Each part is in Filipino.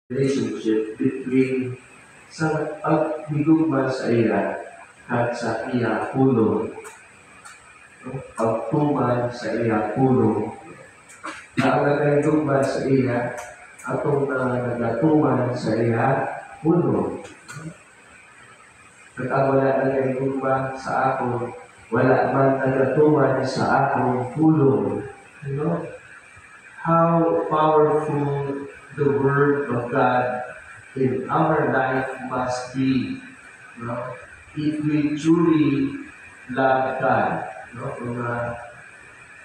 relationship between sa pagdugma sa iya at sa iya pulo. Pagtuman sa iya pulo. Na ang nagdugma sa iya atong nagatuman sa iya pulo. At ang wala nagdugma sa ako, wala man nagatuman sa akong pulo. You know? How powerful the Word of God in our life must be, no? If we truly love God, no? Kung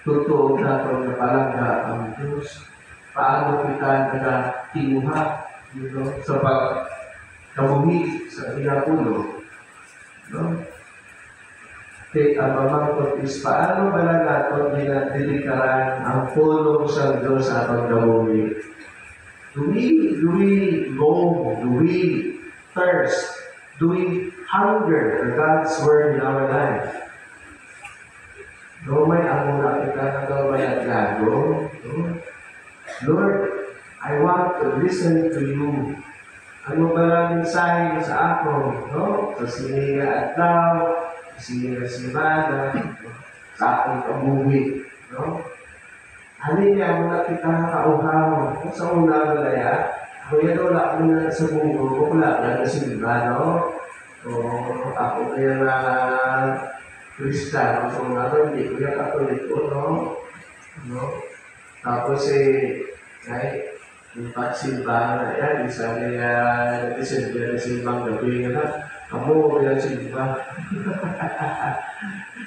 totoo na kung napalangga ang Diyos, paano kita nagatimuha, sa pagkabuhi sa pinapulo, no? Ang mamangkot is, paano ba na natin dinadilikaran ang pulong sa Diyos sa atong kabuhi? Do we long, do we thirst, do we hunger for God's Word in our life? No, may amuna kita na gawin at gago. Lord, I want to listen to you. Ano ba lang mensahe sa ako? No? Sa siniga at daw, siniga simana, sa akong kabuhi. No? Halin niya muna kita nakauhaw. Kung sa una malaya, ako yan wala ko na sa bungo ko, wala na simba, no? O ako kaya na Kristiyano, so nga rin, hindi ko yan katoliko, no? Tapos yung pagsimba na yan, isa niya natisimba na simbang gabi na, kamu yan simba.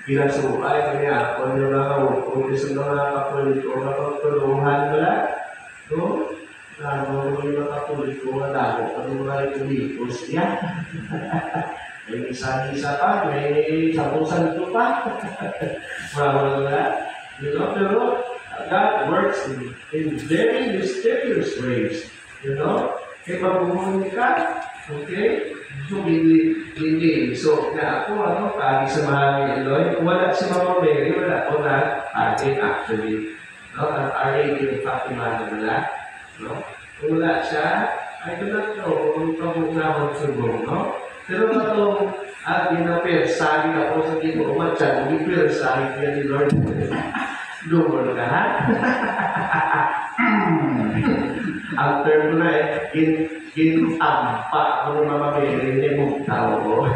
Ginasubay kanya ako yung mga kung gusto mga kapulit o makapuluhan nila, no? Yung mga kapulit ko nga lago, ano mga itulikos niya. May isa-isa pa, may sabong-santo pa. Wala. Pero God works in very mysterious ways. Kaya mabuhon ka, okay? So, hindi. So, na ako, pagi sa mahal ni Eloy, wala si Mama Mary, wala ko na atin actually. No? Ang RA yung Fatima na, no? Kung wala siya, I do not know kung pagbuklahon subong, no? Pero itong ginapirsahin ako sa tipo umatsan, ginapirsahin niya ni Lord. Lumol ka, ha? Ang term ko na gintampa ako ng mamamili, hindi mong tao ko.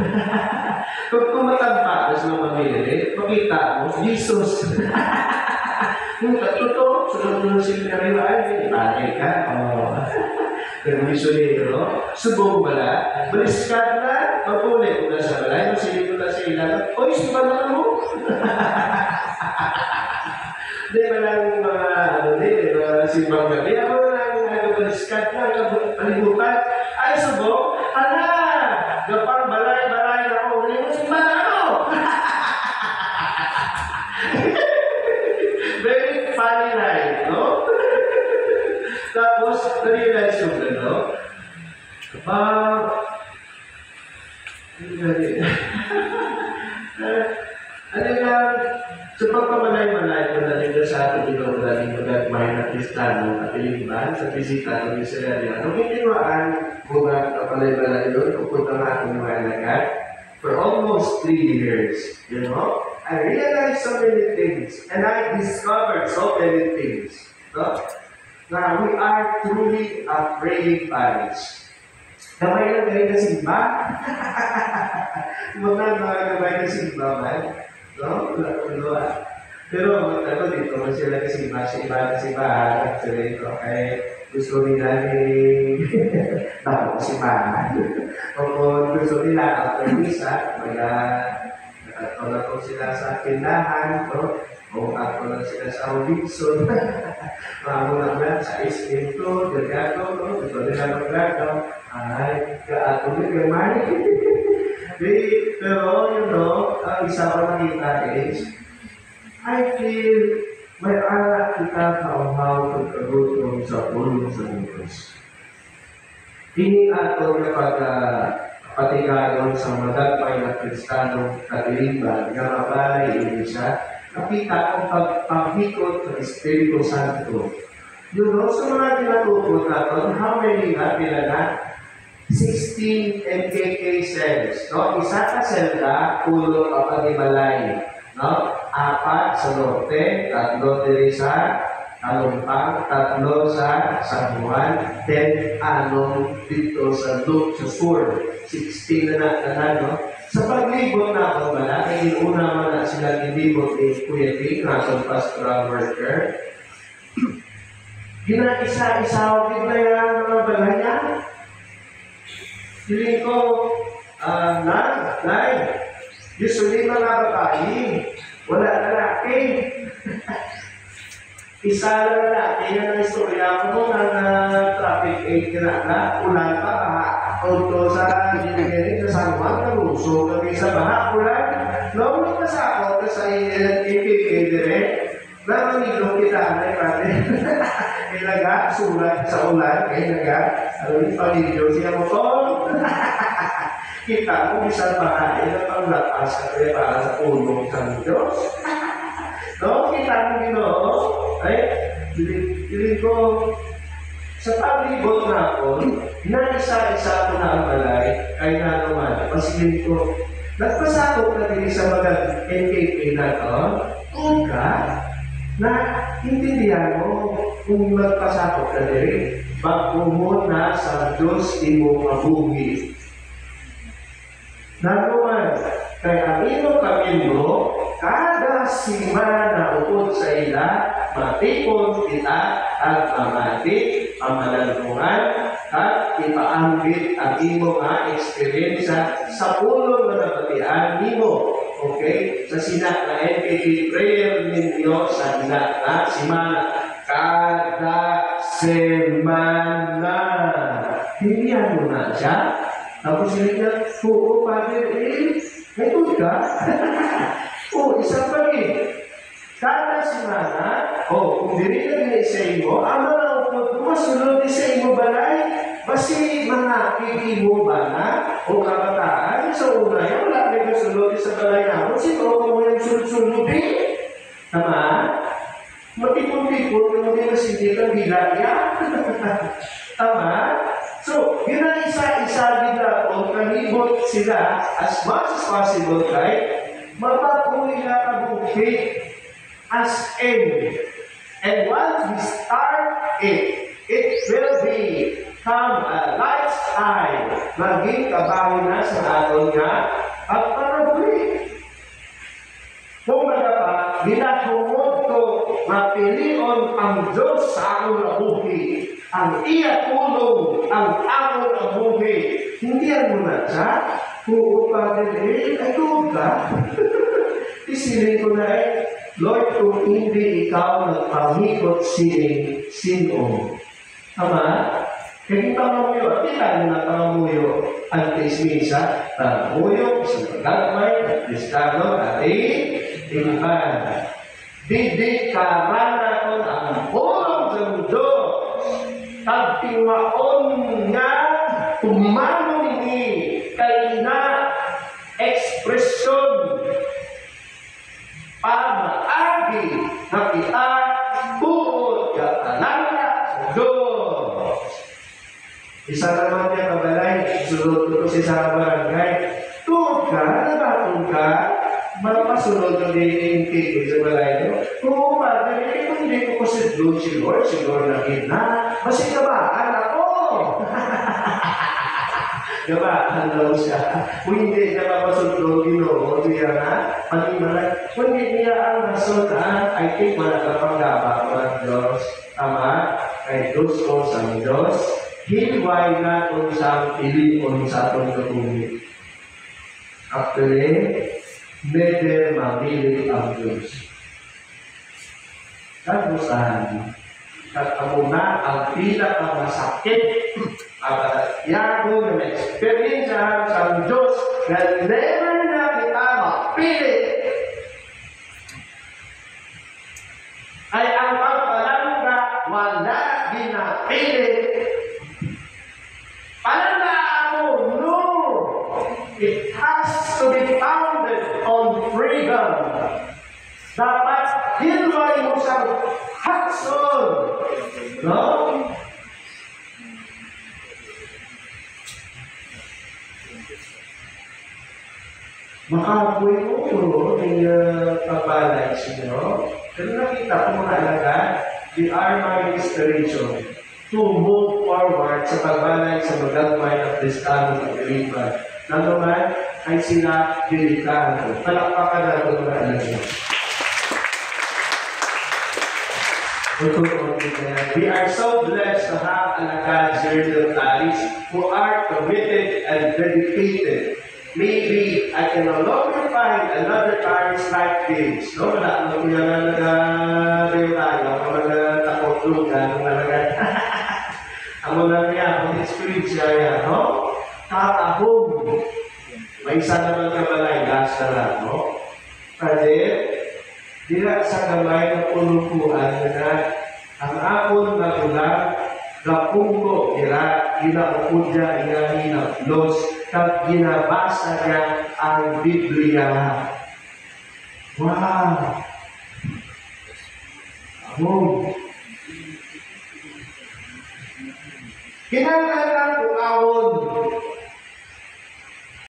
Kung tumatampa ka sa mamamili, makita mo, Jesus. Kung totoo, sunod mo siya na ay, bagay ka. Pero misunero, subong bala, baliskad na, mapulit mo na sa balay, masilip mo na sa ilan, oy, sipa na mo. Hindi ba lang mga simbang gabi, ako lang baliskad na, kalibutan, ay subong, gapang balay-balay na ako, hindi mo simba na ako. Very funny night, no? Tapos, na-realize yung gano'n. Ano lang, sa pagpamalay-malay ko na rin sa ating ginagaling magagmay na Kristano at Ilingban sa bisita ng Israel. Nung kinuhaan mo nga kapalay-malay doon, pupunta nga akong mga alagad, for almost 3 years, I realized so many things, and I discovered so many things. No? Now, we are truly a praying parish. Kamay lang kayo na simba. Mga kamay na simba man. No? Pero, dito man sila kasimba, sa simbahan. Sila ito, gusto nila tapos simbahan. Kung gusto nila, after misa, nakatulog sila sa tindahan, o ako lang sila sa Robinson, mga lang sa Ispinto, Delgado, gusto nila mag-gagaw, kaato nila gamay. Pero, ang isa ko nakita is, I feel may anak kita kauhaw pagkagutom sa pulong sa Diyos. Hindi ato na patigayon sa madagmay na Kristano Katilingban, nga mabalay ini siya, nakita kong pagpahikot ng Espiritu Santo You know, sa mga tinatupod natin, how many nga pinala? 16 MKK cells. No? Isa ka cell ka, pulo ka panimalay. No? 4 sa norte, 3 diri sa Talumpang, 3 sa San Juan, 10 dito sa Duke, sa Sur. 16 na no? Sa paglibot na ako pala, kaya una man na sila nilibot ni Kuya Vic, national pastoral worker. Gina-isa-isa na yung mga balay niya. Feeling ko, usually mga babae, wala lalaki. Isa na lalaki na ng istorya ko ng traffic aid na ulan pa, auto sa engineering sa San Juan, karuso kami sa baha, ulan. Noong nagpasakot sa IPK direct, na manilong kita na pati. Ilaga, sulat sa ulan, yung pamilyo siya mo to. Kita mo, isang bahay na panglapas ka kaya para sa ulong sa Diyos. No, kita mo Ginoo, ay, piling ko, sa paglibot na ako, isa-isa ko na ang balay, ay na naman, pasigin ko, nagpasakot na din sa mga NKK na to, na intindihan mo kung magpasakot ka din, magpumo na sa Diyos imo mabuhi. Nanuman, kaya ang ino kamimbro, kada simana upod sa ila, matipon kita at mamati, pamalalungan, at ipaambit ang imo nga experience sa pulong na nabatian nimo. Okay? Sa sinak na NPT prayer ninyo sa sinak na simana. Kada semana. Hindi ano na siya. Tapos hindi niya, oo, Father, may tuod ka? Oo, isang pagin. Kada semana, kung diri na din sa imo, ang mga upod mo, masunod din sa imo balay, basi mga kiki mo ba na, o kabataan, sa una yan, wala kayo sunod sa balay namin, sino mo yung sunod-sunod din? Tama? Matipon-tipon, yung mga sinditan, bilagya. Tama? So, yun ang isa-isa nila o kanibot sila as much as possible, right? Mapapuwi na kabukit as in. And once we start it will become a lifestyle. Maging kabawi na sa aton nga at panabuhi. Kung magapa, ginahumod ko mapilion ang Diyos sa akong nabuhi. Ang iya tulong, ang akong nabuhi. Hindi yan mo na siya. Kung upagin ay tuog ka. Isilin ko na Lord, kung hindi ikaw nagpangikot sino. Tama? Kaya pangamuyo, at ilan na pangamuyo ang tismisa, pangamuyo, isang pagkakmay, at listado, at iman. Didik karana ko ang pulong sa mundo, tagtiwaon nga, tumanong ni, kay na ekspresyon, pamaagi na kita buod katalanga sa Diyos. Isa naman niya kabalay, sunod ko si sa barangay. Tuod ka, nabatong ka, mapasunod na din yung sa balay niyo. Kung bagay, kung hindi ko si Lord na kita, masigabaan ako. Gabaan daw siya. Kung hindi niya mapasundog, Ginoo, niya na, panimalay. Kung hindi niya ang nasundan, I think malakapanggaba ko ng Diyos. Tama? Kay Diyos ko sa Diyos, hilway na kung siyang pilion sa itong katungin. Actually, never mamili ang Diyos. Kagusahan. Katamuna ang pinakamasakit at yago na experience sa Diyos na never na kita mapili ay ang pagpalangga wala ginapili. Palanggaan mo, no! It has to be founded on freedom. Dapat hilway mo sa hakson No? Makapoy mo yung pabalay siya. Pero nakita ko mga alaga, they are my inspiration to move forward sa pagbalay sa magagmay ng Kristano at Pilipan. Naman ay sila delikado. Palakpakan na ito mga alaga. We are so blessed to have alagad dignitaries who are committed and dedicated. Maybe I can no longer find another parish like this. No, wala mo kuya na nag-real tayo, nag-takot-lugan, Amo lang niya, kung experience siya yan, no? Kakahog. May isa naman kamalay, last na lang, no? Kasi, dila sa kamay na pulupuan na ang akon na ulang gapunggo kira ginapudya ginahilaplos kag ginabasa niya ang Biblia. Wow! Ahong! Kinahanglan ang tukawon